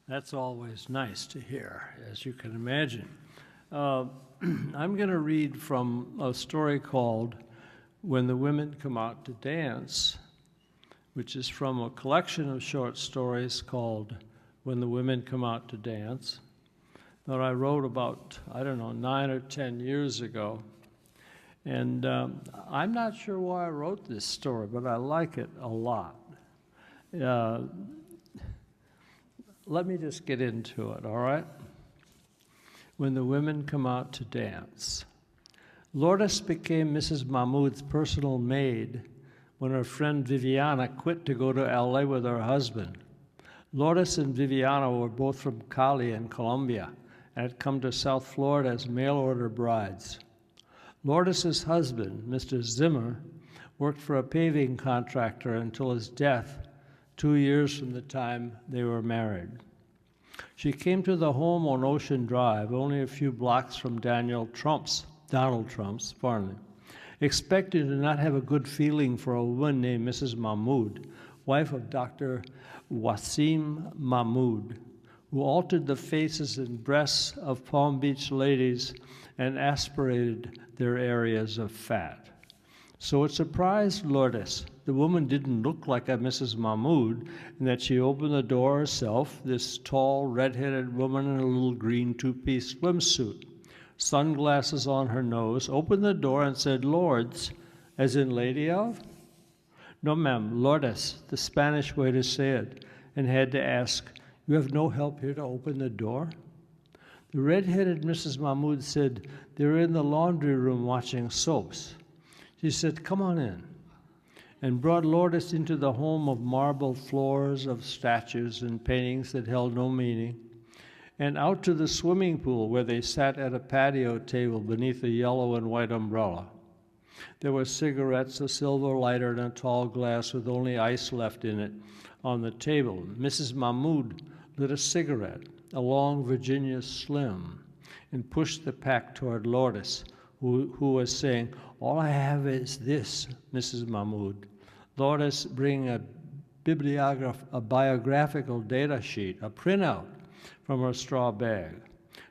That's always nice to hear, as you can imagine. I'm going to read from a story called When the Women Come Out to Dance, which is from a collection of short stories called When the Women Come Out to Dance, that I wrote about, 9 or 10 years ago. And I'm not sure why I wrote this story, but I like it a lot. Let me just get into it, all right? When the Women Come Out to Dance. Lourdes became Mrs. Mahmoud's personal maid when her friend Viviana quit to go to LA with her husband. Lourdes and Viviana were both from Cali in Colombia and had come to South Florida as mail-order brides. Lourdes's husband, Mr. Zimmer, worked for a paving contractor until his death 2 years from the time they were married. She came to the home on Ocean Drive, only a few blocks from Donald Trump's, expecting to not have a good feeling for a woman named Mrs. Mahmoud, wife of Dr. Wasim Mahmoud, who altered the faces and breasts of Palm Beach ladies and aspirated their areas of fat. So it surprised Lourdes. The woman didn't look like a Mrs. Mahmoud, and that she opened the door herself, this tall, red-headed woman in a little green two-piece swimsuit, sunglasses on her nose, opened the door and said, "Lords," as in lady of? No, ma'am, Lourdes, the Spanish way to say it, and had to ask, "You have no help here to open the door?" The red-headed Mrs. Mahmoud said, "They're in the laundry room watching soaps." She said, "Come on in," and brought Lourdes into the home of marble floors, of statues and paintings that held no meaning, and out to the swimming pool where they sat at a patio table beneath a yellow and white umbrella. There were cigarettes, a silver lighter, and a tall glass with only ice left in it on the table. Mrs. Mahmoud lit a cigarette, a long Virginia Slim, and pushed the pack toward Lourdes, who was saying, "All I have is this, Mrs. Mahmoud." Lourdes bringing a biographical data sheet, a printout from her straw bag.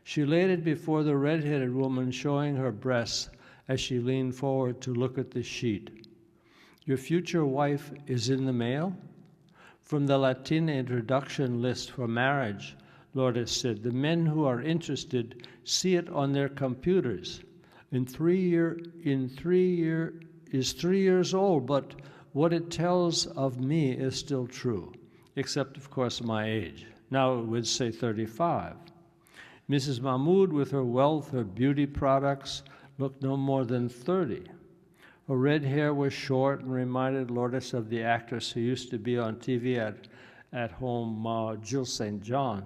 She laid it before the red-headed woman, showing her breasts as she leaned forward to look at the sheet. "Your future wife is in the mail?" "From the Latina introduction list for marriage," Lourdes said. "The men who are interested see it on their computers. Is 3 years old, but what it tells of me is still true, except, of course, my age. Now it would say 35. Mrs. Mahmoud, with her wealth, her beauty products, looked no more than 30. Her red hair was short and reminded Lourdes of the actress who used to be on TV at home, Jill St. John,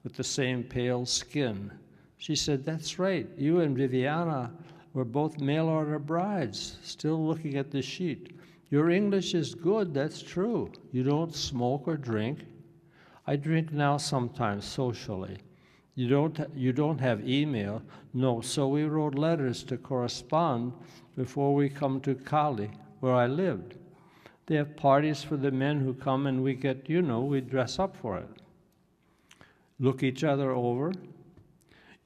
with the same pale skin. She said, "That's right, you and Viviana were both mail-order brides," still looking at the sheet. "Your English is good, that's true. You don't smoke or drink." "I drink now sometimes, socially." You don't have email?" "No, so we wrote letters to correspond before we come to Cali, where I lived. They have parties for the men who come, and we get, we dress up for it." "Look each other over?"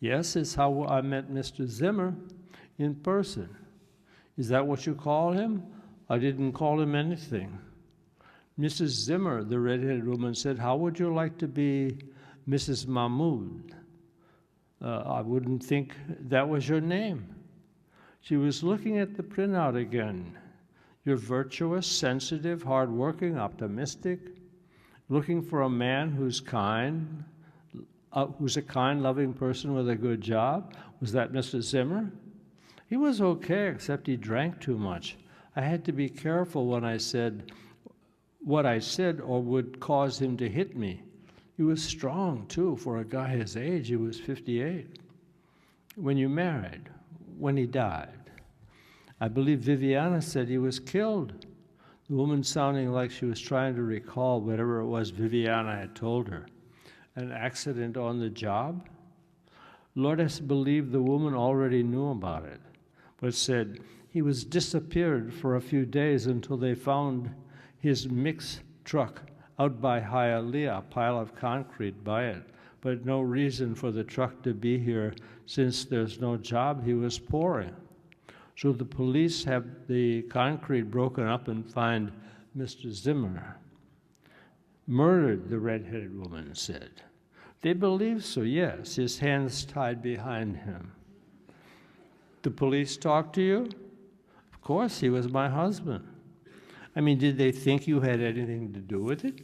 "Yes, it's how I met Mr. Zimmer in person." "Is that what you call him?" "I didn't call him anything." "Mrs. Zimmer," the red-headed woman said, "how would you like to be Mrs. Mahmoud?" "I wouldn't think that was your name." She was looking at the printout again. "You're virtuous, sensitive, hardworking, optimistic, looking for a man who's kind, who's a kind, loving person with a good job. Was that Mr. Zimmer?" "He was okay, except he drank too much. I had to be careful when I said what I said or would cause him to hit me. He was strong, too, for a guy his age. He was 58. "When you married, when he died?" "I believe Viviana said he was killed." The woman sounding like she was trying to recall whatever it was Viviana had told her. "An accident on the job?" Lourdes believed the woman already knew about it, but said, "He was disappeared for a few days until they found his mixed truck out by Hialeah, a pile of concrete by it, but no reason for the truck to be here since there's no job he was pouring. So the police have the concrete broken up and find Mr. Zimmer. Murdered, the red-headed woman said. They believe so, yes, his hands tied behind him. The police talk to you? Of course, he was my husband. I mean, did they think you had anything to do with it?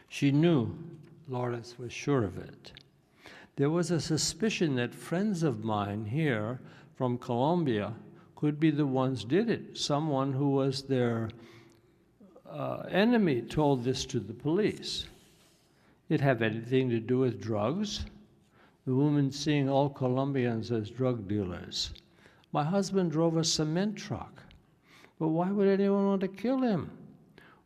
She knew. Lourdes was sure of it. There was a suspicion that friends of mine here from Colombia could be the ones did it. Someone who was their enemy told this to the police. It have anything to do with drugs? The woman seeing all Colombians as drug dealers. My husband drove a cement truck. But why would anyone want to kill him?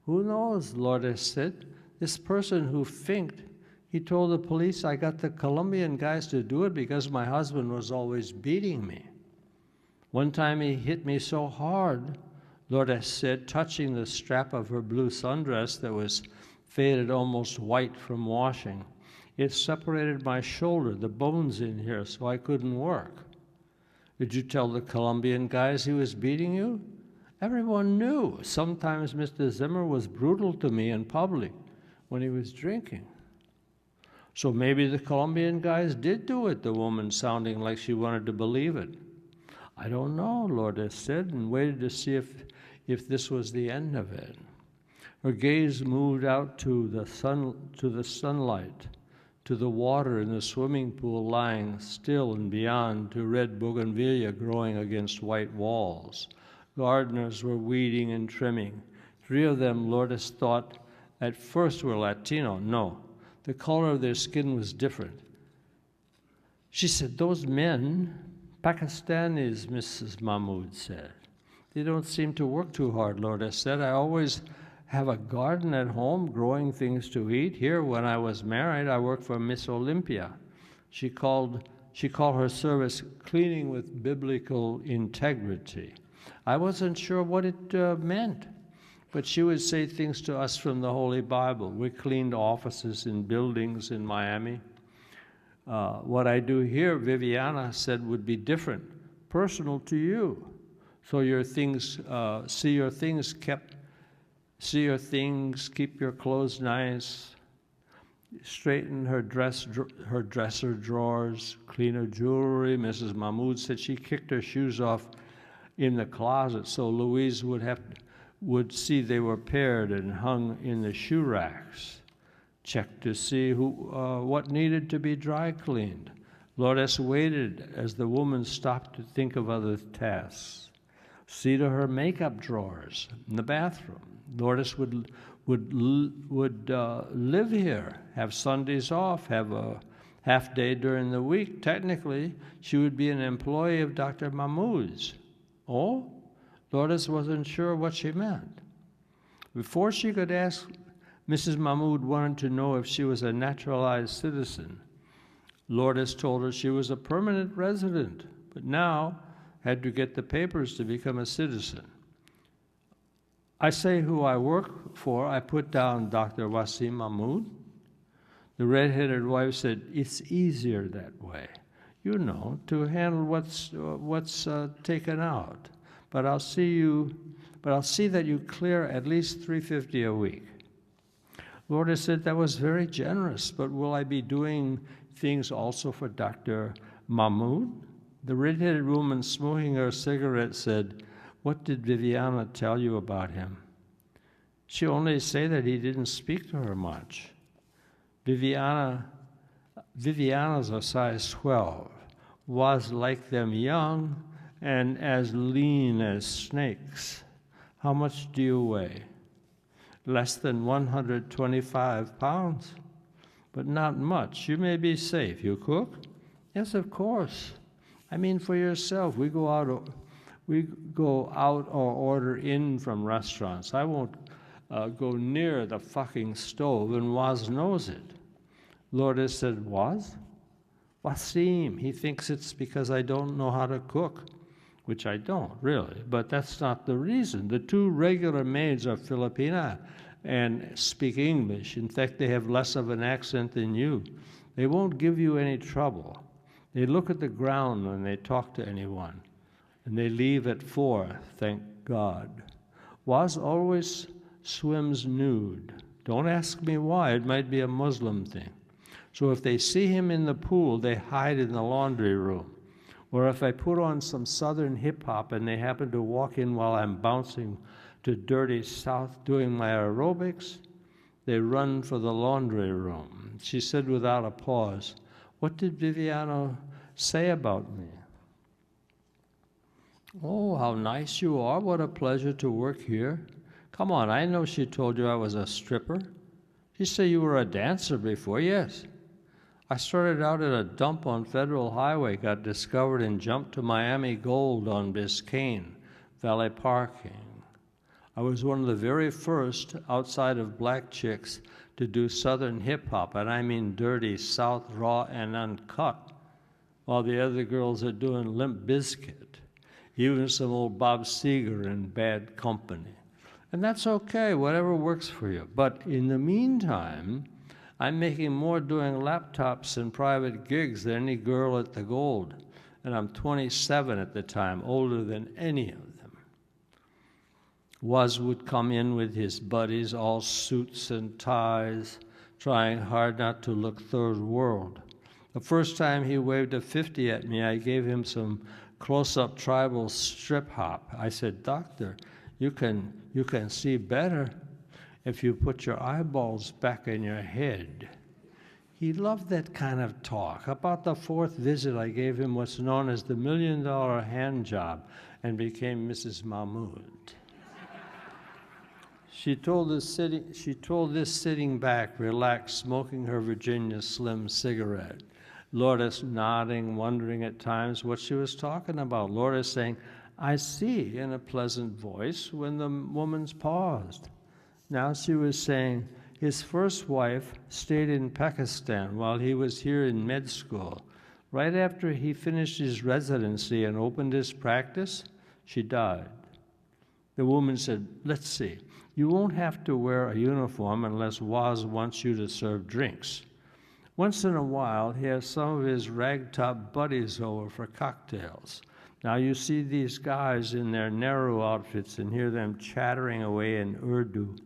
Who knows, Lourdes said. This person who finked, he told the police, I got the Colombian guys to do it because my husband was always beating me. One time he hit me so hard, Lourdes said, touching the strap of her blue sundress that was faded almost white from washing. It separated my shoulder, the bones in here, so I couldn't work. Did you tell the Colombian guys he was beating you? Everyone knew. Sometimes Mr. Zimmer was brutal to me in public when he was drinking. So maybe the Colombian guys did do it, the woman sounding like she wanted to believe it. I don't know, Lourdes said, and waited to see if this was the end of it. Her gaze moved out to the sunlight, to the water in the swimming pool lying still and beyond, to red bougainvillea growing against white walls. Gardeners were weeding and trimming. 3 of them, Lourdes thought, at first were Latino. No, the color of their skin was different. She said, those men, Pakistanis, Mrs. Mahmoud said. They don't seem to work too hard, Lourdes said. I always have a garden at home, growing things to eat. Here, when I was married, I worked for Miss Olympia. She called her service cleaning with biblical integrity. I wasn't sure what it meant, but she would say things to us from the Holy Bible. We cleaned offices in buildings in Miami. What I do here, Viviana said, would be different, personal to you. So your things, see your things, keep your clothes nice, straighten her dresser drawers, clean her jewelry. Mrs. Mahmoud said she kicked her shoes off in the closet so Louise would see they were paired and hung in the shoe racks. Checked to see what needed to be dry cleaned. Lourdes waited as the woman stopped to think of other tasks. See to her makeup drawers in the bathroom. Lourdes would live here, have Sundays off, have a half day during the week. Technically, she would be an employee of Dr. Mahmoud's. Oh? Lourdes wasn't sure what she meant. Before she could ask, Mrs. Mahmoud wanted to know if she was a naturalized citizen. Lourdes told her she was a permanent resident, but now had to get the papers to become a citizen. I say who I work for. I put down Dr. Wasim Mahmoud. The red-headed wife said, it's easier that way, you know, to handle what's taken out. But I'll see that you clear at least $350 a week. Lourdes said that was very generous, but will I be doing things also for Dr. Mahmoud? The red-headed woman smoking her cigarette said, what did Viviana tell you about him? She only said that he didn't speak to her much. Viviana's a size 12, was like them young and as lean as snakes. How much do you weigh? Less than 125 pounds, but not much. You may be safe. You cook? Yes, of course. I mean, for yourself. We go out or order in from restaurants. I won't go near the fucking stove, and Waz knows it. Lourdes said, Waz? Wasim. He thinks it's because I don't know how to cook, which I don't, really, but that's not the reason. The 2 regular maids are Filipina, and speak English. In fact, they have less of an accent than you. They won't give you any trouble. They look at the ground when they talk to anyone, and they leave at 4, thank God. Waz always swims nude. Don't ask me why. It might be a Muslim thing. So if they see him in the pool, they hide in the laundry room. Or if I put on some southern hip-hop and they happen to walk in while I'm bouncing to Dirty South doing my aerobics, they run for the laundry room. She said without a pause, "What did Vivian say about me?" "Oh, how nice you are. What a pleasure to work here." "Come on, I know she told you I was a stripper." "She said you were a dancer before." "Yes. I started out at a dump on Federal Highway, got discovered, and jumped to Miami Gold on Biscayne, valet parking. I was one of the very first, outside of black chicks, to do Southern hip-hop, and I mean dirty, South, raw, and uncut, while the other girls are doing Limp Bizkit, even some old Bob Seger in Bad Company. And that's okay, whatever works for you. But in the meantime, I'm making more doing laptops and private gigs than any girl at the Gold, and I'm 27 at the time, older than any of them. Waz would come in with his buddies, all suits and ties, trying hard not to look third world. The first time he waved a 50 at me, I gave him some close-up tribal strip hop. I said, "Doctor, you can see better if you put your eyeballs back in your head." He loved that kind of talk. About the 4th visit, I gave him what's known as the $1 million hand job and became Mrs. Mahmood. She told this sitting back, relaxed, smoking her Virginia Slim cigarette. Lourdes nodding, wondering at times what she was talking about. Lourdes saying, "I see," in a pleasant voice when the woman's paused. Now she was saying, his first wife stayed in Pakistan while he was here in med school. Right after he finished his residency and opened his practice, she died. The woman said, "Let's see, you won't have to wear a uniform unless Waz wants you to serve drinks. Once in a while, he has some of his ragtop buddies over for cocktails. Now you see these guys in their Nehru outfits and hear them chattering away in Urdu.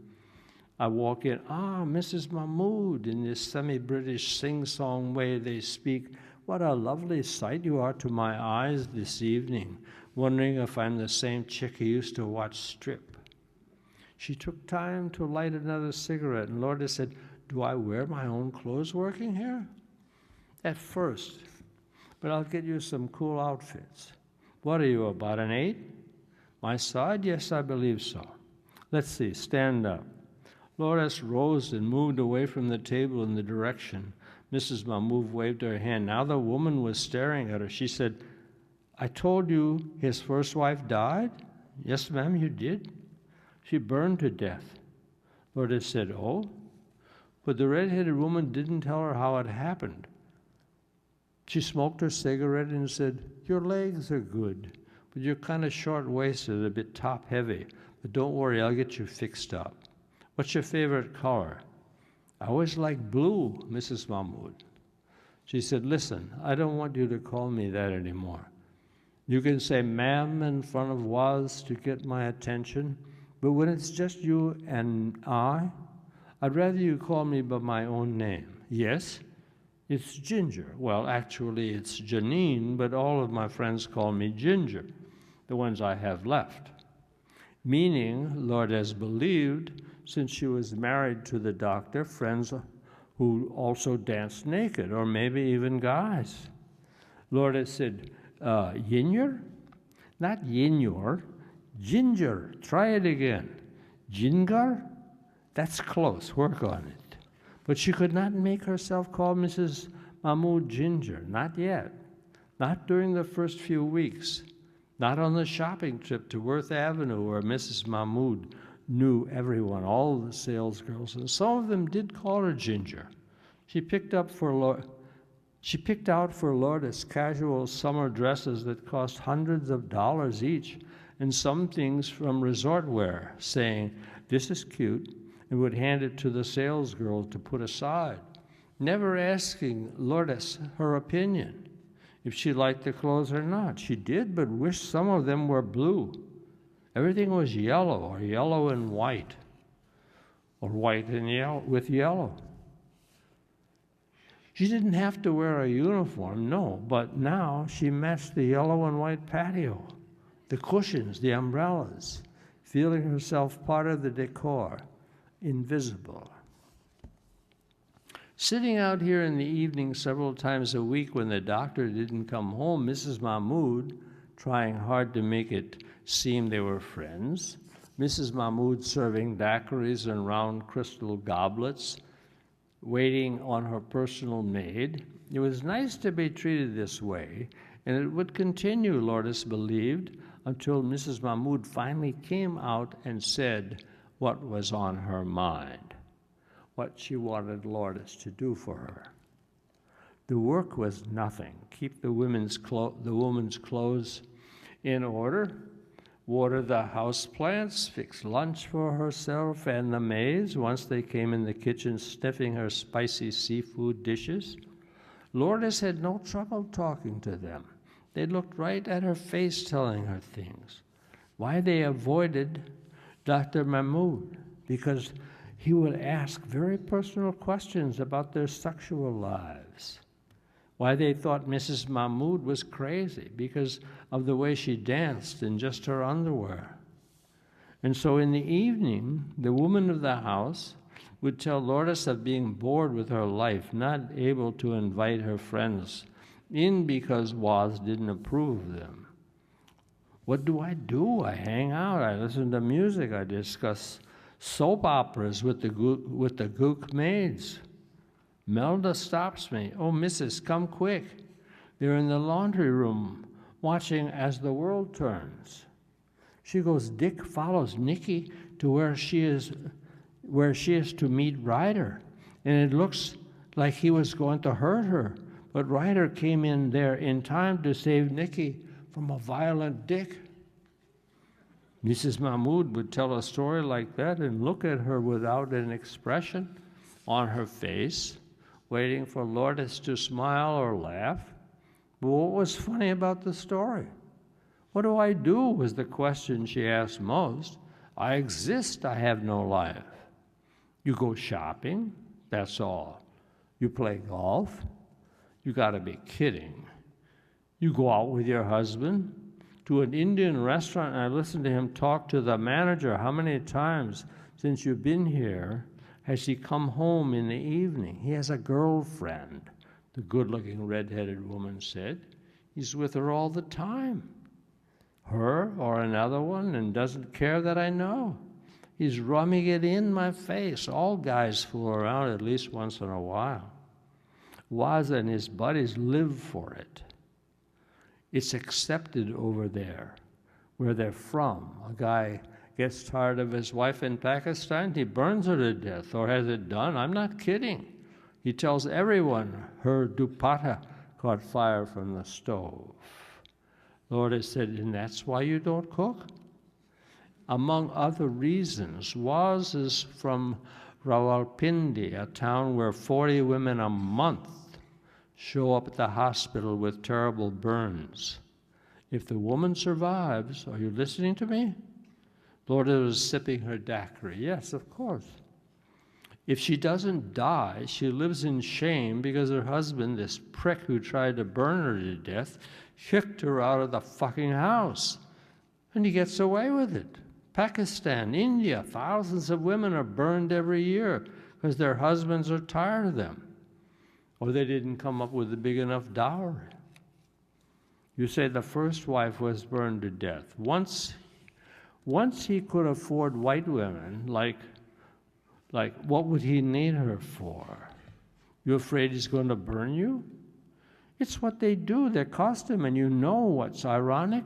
I walk in, Mrs. Mahmood, in this semi-British sing-song way they speak. What a lovely sight you are to my eyes this evening, wondering if I'm the same chick who used to watch strip." She took time to light another cigarette, and Lourdes said, "Do I wear my own clothes working here?" "At first, but I'll get you some cool outfits." "What are you, about an 8? "My side? Yes, I believe so." "Let's see, stand up." Lourdes rose and moved away from the table in the direction. Mrs. Mahmood waved her hand. Now the woman was staring at her. She said, "I told you his first wife died?" "Yes, ma'am, you did." "She burned to death." Lourdes said, "Oh?" But the red-headed woman didn't tell her how it happened. She smoked her cigarette and said, "Your legs are good, but you're kind of short-waisted, a bit top-heavy. But don't worry, I'll get you fixed up. What's your favorite color?" "I always liked blue, Mrs. Mahmood." She said, "Listen, I don't want you to call me that anymore. You can say ma'am in front of Waz to get my attention, but when it's just you and I'd rather you call me by my own name." "Yes?" "It's Ginger." "Well, actually, it's Janine, but all of my friends call me Ginger, the ones I have left." Meaning, Lourdes believed, since she was married to the doctor, friends who also danced naked, or maybe even guys. Lourdes said, "Yinyor?" "Not Yinyor, Ginger. Try it again." "Jingar?" "That's close. Work on it." But she could not make herself call Mrs. Mahmood Ginger. Not yet. Not during the first few weeks. Not on the shopping trip to Worth Avenue, where Mrs. Mahmood knew everyone, all the salesgirls, and some of them did call her Ginger. She picked out for Lourdes casual summer dresses that cost hundreds of dollars each, and some things from resort wear, saying, "This is cute, and would hand it to the salesgirl to put aside, never asking Lourdes her opinion, if she liked the clothes or not. She did, but wished some of them were blue. Everything was yellow, or yellow and white, or white and yellow with yellow. She didn't have to wear a uniform, no, but now she matched the yellow and white patio, the cushions, the umbrellas, feeling herself part of the decor, invisible. Sitting out here in the evening several times a week when the doctor didn't come home, Mrs. Mahmood, trying hard to make it seem they were friends, Mrs. Mahmood serving daiquiris in round crystal goblets, waiting on her personal maid. It was nice to be treated this way, and it would continue, Lourdes believed, until Mrs. Mahmood finally came out and said what was on her mind, what she wanted Lourdes to do for her. The work was nothing. Keep the woman's clothes in order, water the house plants, fix lunch for herself and the maids once they came in the kitchen sniffing her spicy seafood dishes. Lourdes had no trouble talking to them. They looked right at her face telling her things. Why they avoided Dr. Mahmood? Because he would ask very personal questions about their sexual lives. Why they thought Mrs. Mahmood was crazy because of the way she danced in just her underwear. And so in the evening, the woman of the house would tell Lourdes of being bored with her life, not able to invite her friends in because Woz didn't approve of them. What do? I hang out, I listen to music, I discuss soap operas with the gook maids. Melda stops me. Oh, missus, come quick. They're in the laundry room watching as the world turns. She goes, Dick follows Nikki to where she is to meet Ryder. And it looks like he was going to hurt her. But Ryder came in there in time to save Nikki from a violent Dick. Mrs. Mahmood would tell a story like that and look at her without an expression on her face, waiting for Lourdes to smile or laugh. But what was funny about the story? What do I do was the question she asked most. I exist, I have no life. You go shopping, that's all. You play golf, you gotta be kidding. You go out with your husband to an Indian restaurant, and I listened to him talk to the manager. How many times since you've been here has he come home in the evening? He has a girlfriend, the good-looking red-headed woman said. He's with her all the time. Her or another one, and doesn't care that I know. He's rubbing it in my face. All guys fool around at least once in a while. Woz and his buddies live for it. It's accepted over there, where they're from. A guy gets tired of his wife in Pakistan, he burns her to death, or has it done. I'm not kidding. He tells everyone her dupatta caught fire from the stove. Lourdes said, and that's why you don't cook? Among other reasons, Woz is from Rawalpindi, a town where 40 women a month show up at the hospital with terrible burns. If the woman survives, are you listening to me? Lourdes was sipping her daiquiri. Yes, of course. If she doesn't die, she lives in shame because her husband, this prick who tried to burn her to death, kicked her out of the fucking house. And he gets away with it. Pakistan, India, thousands of women are burned every year because their husbands are tired of them, or they didn't come up with a big enough dowry. You say the first wife was burned to death. Once he could afford white women, like what would he need her for? You afraid he's going to burn you? It's what they do, their custom, and you know what's ironic?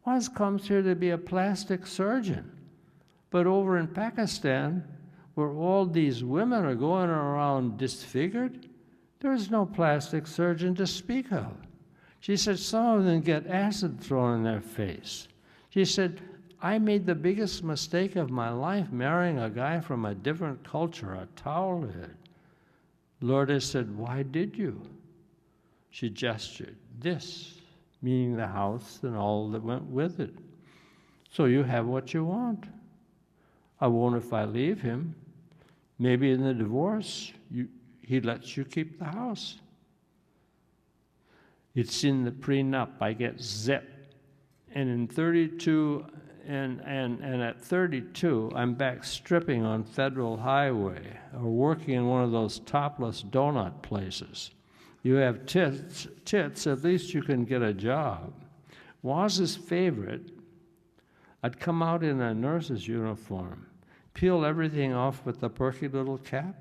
Woz comes here to be a plastic surgeon. But over in Pakistan, where all these women are going around disfigured, there's no plastic surgeon to speak of. She said some of them get acid thrown in their face. She said I made the biggest mistake of my life marrying a guy from a different culture, a towelhead. Lourdes said, why did you? She gestured, this, meaning the house and all that went with it. So you have what you want. I won't if I leave him. Maybe in the divorce, he lets you keep the house. It's in the prenup. I get zip. And in 32, and at 32, I'm back stripping on Federal Highway or working in one of those topless donut places. You have tits, at least you can get a job. Waz's favorite, I'd come out in a nurse's uniform, peel everything off with the perky little cap.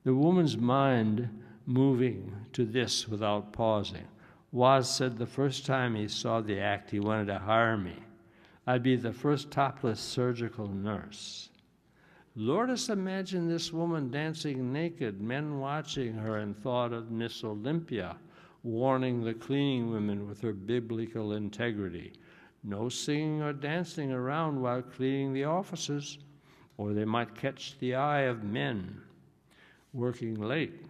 The woman's mind moving to this without pausing. Waz said the first time he saw the act, he wanted to hire me. I'd be the first topless surgical nurse. Lourdes imagined this woman dancing naked, men watching her, and thought of Miss Olympia warning the cleaning women with her biblical integrity. No singing or dancing around while cleaning the offices, or they might catch the eye of men working late.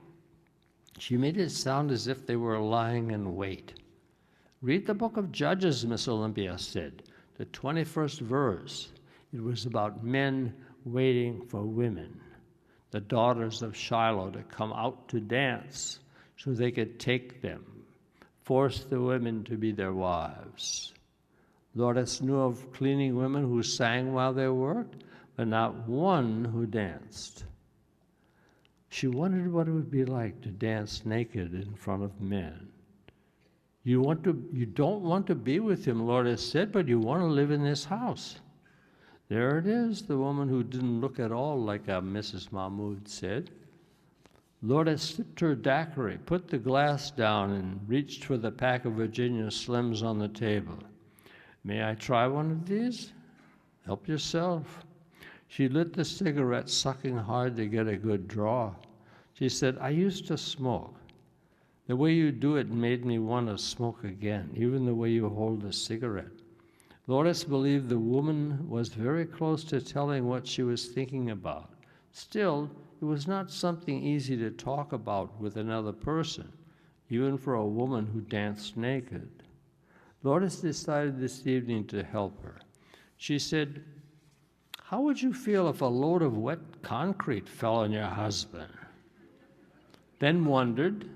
She made it sound as if they were lying in wait. Read the book of Judges, Miss Olympia said, the 21st verse. It was about men waiting for women, the daughters of Shiloh, to come out to dance so they could take them, force the women to be their wives. Lourdes knew of cleaning women who sang while they worked, but not one who danced. She wondered what it would be like to dance naked in front of men. You don't want to be with him, Lourdes said, but you want to live in this house. There it is, the woman who didn't look at all like a Mrs. Mahmoud said. Lourdes sipped her daiquiri, put the glass down, and reached for the pack of Virginia Slims on the table. May I try one of these? Help yourself. She lit the cigarette, sucking hard to get a good draw. She said, I used to smoke. The way you do it made me want to smoke again, even the way you hold a cigarette. Lourdes believed the woman was very close to telling what she was thinking about. Still, it was not something easy to talk about with another person, even for a woman who danced naked. Lourdes decided this evening to help her. She said, how would you feel if a load of wet concrete fell on your husband? Then wondered,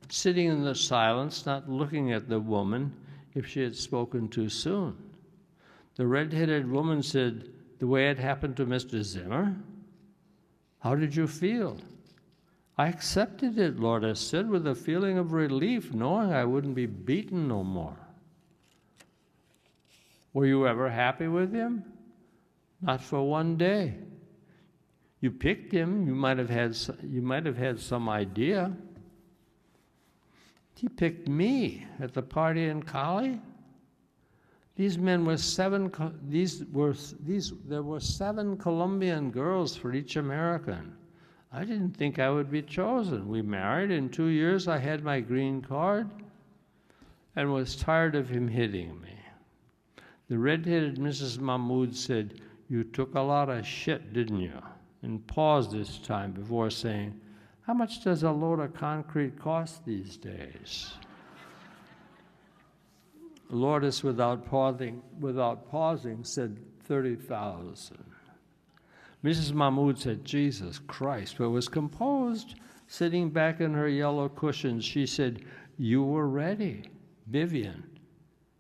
sitting in the silence, not looking at the woman, if she had spoken too soon. The red-headed woman said, the way it happened to Mr. Zimmer? How did you feel? I accepted it, Lourdes said, with a feeling of relief, knowing I wouldn't be beaten no more. Were you ever happy with him? Not for one day. You picked him. You might have had some idea. He picked me at the party in Cali. There were 7 Colombian girls for each American. I didn't think I would be chosen. We married. In 2 years, I had my green card and was tired of him hitting me. The red-headed Mrs. Mahmoud said, you took a lot of shit, didn't you? And paused this time before saying, how much does a load of concrete cost these days? Lourdes, without pausing, said 30,000. Mrs. Mahmoud said, Jesus Christ, but was composed. Sitting back in her yellow cushions, she said, you were ready, Vivian.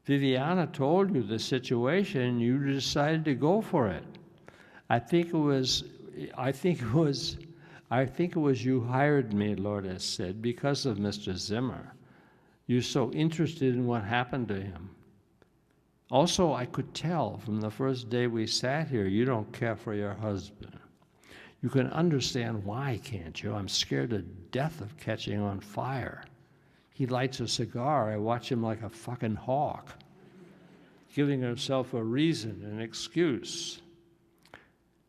Viviana told you the situation, and you decided to go for it. I think it was you hired me, Lourdes said, because of Mr. Zimmer. You're so interested in what happened to him. Also, I could tell from the first day we sat here, you don't care for your husband. You can understand why, can't you? I'm scared to death of catching on fire. He lights a cigar, I watch him like a fucking hawk, giving himself a reason, an excuse.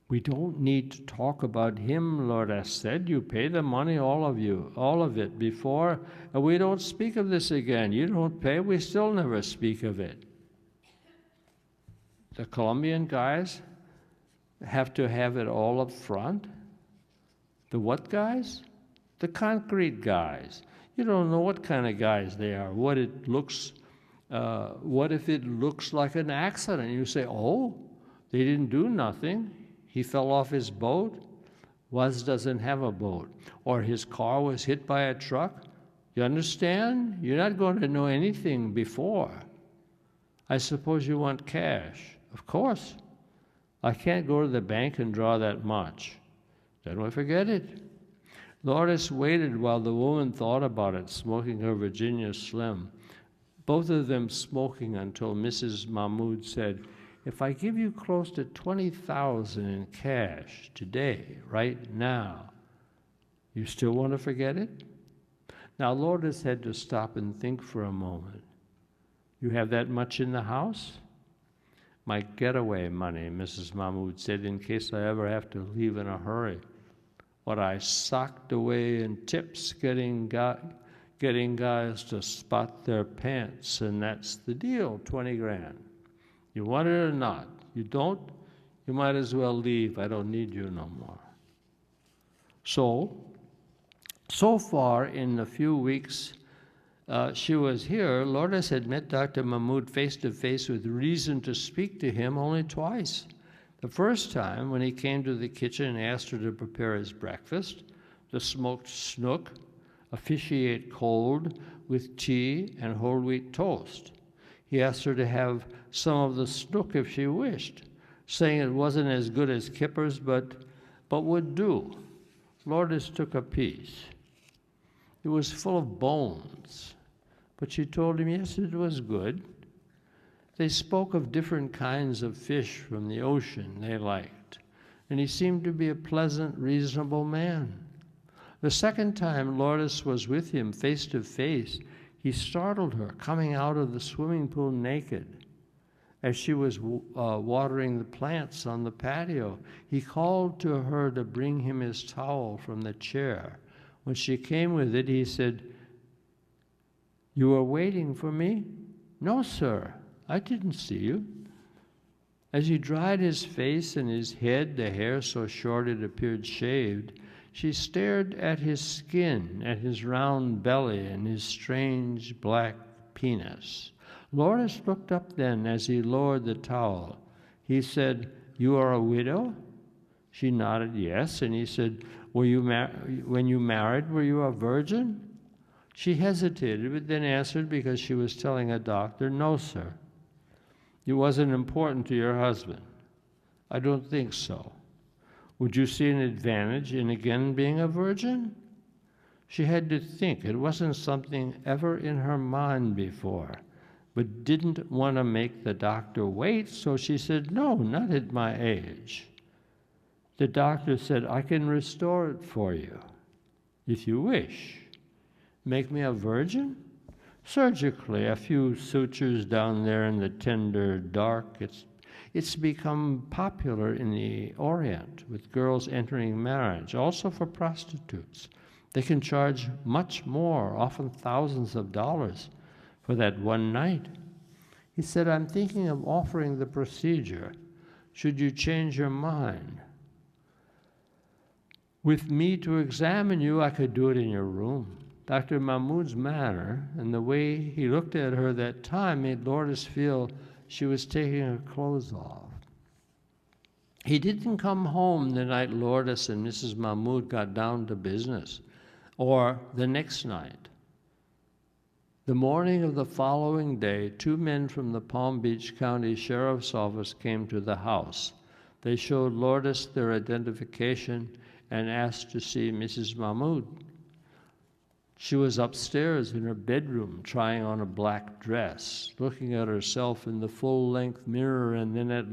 We don't need to talk about him, Lourdes said. You pay the money, all of it, before, and we don't speak of this again. You don't pay, we still never speak of it. the Colombian guys have to have it all up front? The what guys? The concrete guys. You don't know what kind of guys they are, what if it looks like an accident? You say, oh, they didn't do nothing. He fell off his boat. Was doesn't have a boat. Or his car was hit by a truck. You understand? You're not going to know anything before. I suppose you want cash. Of course. I can't go to the bank and draw that much. Then we forget it. Lourdes waited while the woman thought about it, smoking her Virginia Slim. Both of them smoking until Mrs. Mahmoud said, if I give you close to $20,000 in cash today, right now, you still want to forget it? Now, Lourdes had to stop and think for a moment. You have that much in the house? My getaway money, Mrs. Mahmoud said, in case I ever have to leave in a hurry. What I socked away in tips getting guys to spot their pants, and that's the deal, 20 grand. You want it or not? You don't? You might as well leave. I don't need you no more. So far in the few weeks she was here, Lourdes had met Dr. Mahmoud face to face with reason to speak to him only twice. The first time when he came to the kitchen and asked her to prepare his breakfast, the smoked snook, a fishy ate cold with tea and whole wheat toast. He asked her to have some of the snook if she wished, saying it wasn't as good as Kipper's, but would do. Lourdes took a piece. It was full of bones, but she told him, yes, it was good. They spoke of different kinds of fish from the ocean they liked, and he seemed to be a pleasant, reasonable man. The second time Lourdes was with him face to face, he startled her, coming out of the swimming pool naked. As she was watering the plants on the patio, he called to her to bring him his towel from the chair. When she came with it, he said, you were waiting for me? No, sir. I didn't see you. As he dried his face and his head, the hair so short it appeared shaved, she stared at his skin, at his round belly and his strange black penis. Lourdes looked up then as he lowered the towel. He said, you are a widow? She nodded yes, and he said, when you married, were you a virgin? She hesitated, but then answered because she was telling a doctor, no, sir. It wasn't important to your husband. I don't think so. Would you see an advantage in again being a virgin? She had to think. It wasn't something ever in her mind before, but didn't want to make the doctor wait, so she said, no, not at my age. The doctor said, I can restore it for you, if you wish. Make me a virgin? Surgically, a few sutures down there in the tender dark. It's become popular in the Orient with girls entering marriage, also for prostitutes. They can charge much more, often thousands of dollars, for that one night. He said, I'm thinking of offering the procedure. Should you change your mind? With me to examine you, I could do it in your room. Dr. Mahmoud's manner and the way he looked at her that time made Lourdes feel she was taking her clothes off. He didn't come home the night Lourdes and Mrs. Mahmoud got down to business, or the next night. The morning of the following day, 2 men from the Palm Beach County Sheriff's Office came to the house. They showed Lourdes their identification and asked to see Mrs. Mahmoud. She was upstairs in her bedroom trying on a black dress, looking at herself in the full-length mirror and then at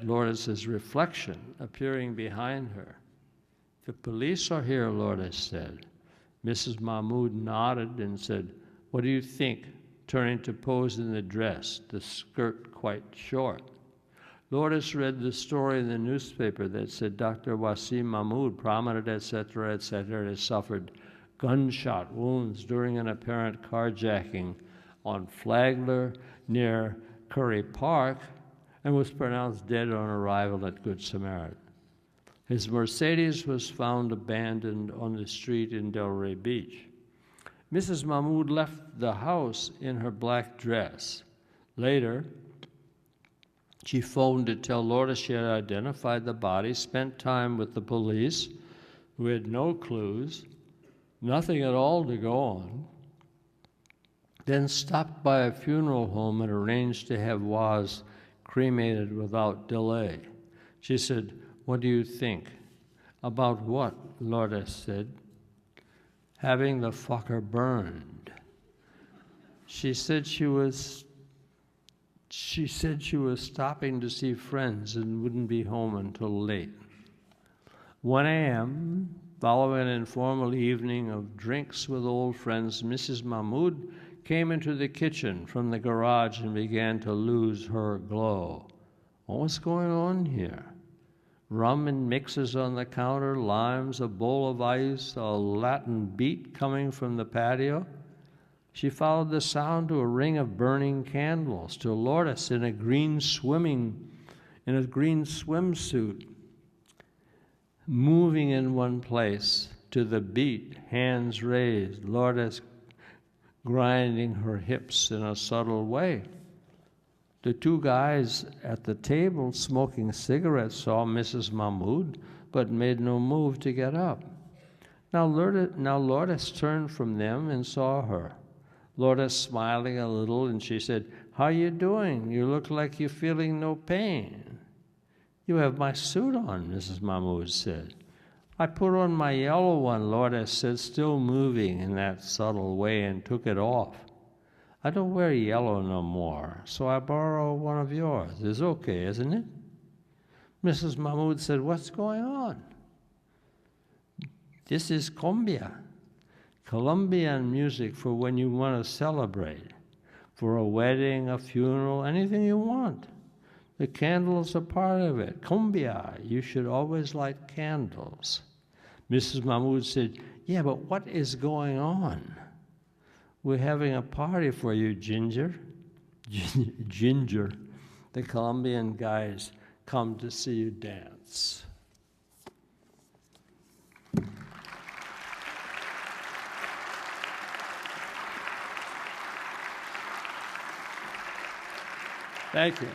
Lourdes's reflection appearing behind her. The police are here, Lourdes said. Mrs. Mahmoud nodded and said, what do you think? Turning to pose in the dress, the skirt quite short. Lourdes read the story in the newspaper that said Dr. Wasim Mahmoud, prominent, etc., has suffered gunshot wounds during an apparent carjacking on Flagler near Curry Park and was pronounced dead on arrival at Good Samaritan. His Mercedes was found abandoned on the street in Delray Beach. Mrs. Mahmoud left the house in her black dress. Later, she phoned to tell Lourdes she had identified the body, spent time with the police, who had no clues, nothing at all to go on, then stopped by a funeral home and arranged to have Waz cremated without delay. She said, "What do you think?" "About what?" Lourdes said. "Having the fucker burned." She said she was stopping to see friends and wouldn't be home until late. 1 a.m., following an informal evening of drinks with old friends, Mrs. Mahmoud came into the kitchen from the garage and began to lose her glow. What's going on here? Rum and mixes on the counter, limes, a bowl of ice, a Latin beat coming from the patio. She followed the sound to a ring of burning candles, to Lourdes in a green swimsuit, moving in one place, to the beat, hands raised, Lourdes grinding her hips in a subtle way. The two guys at the table smoking cigarettes saw Mrs. Mahmoud, but made no move to get up. Now Lourdes turned from them and saw her. Lourdes smiling a little, and she said, "How you doing? You look like you're feeling no pain." "You have my suit on," Mrs. Mahmoud said. "I put on my yellow one," Lourdes said, still moving in that subtle way, and took it off. "I don't wear yellow no more, so I borrow one of yours. It's okay, isn't it?" Mrs. Mahmoud said, "What's going on?" "This is cumbia, Colombian music for when you want to celebrate, for a wedding, a funeral, anything you want. The candles are part of it. Cumbia, you should always light candles." Mrs. Mahmoud said, "Yeah, but what is going on?" "We're having a party for you, Ginger." Ginger. The Colombian guys come to see you dance. Thank you.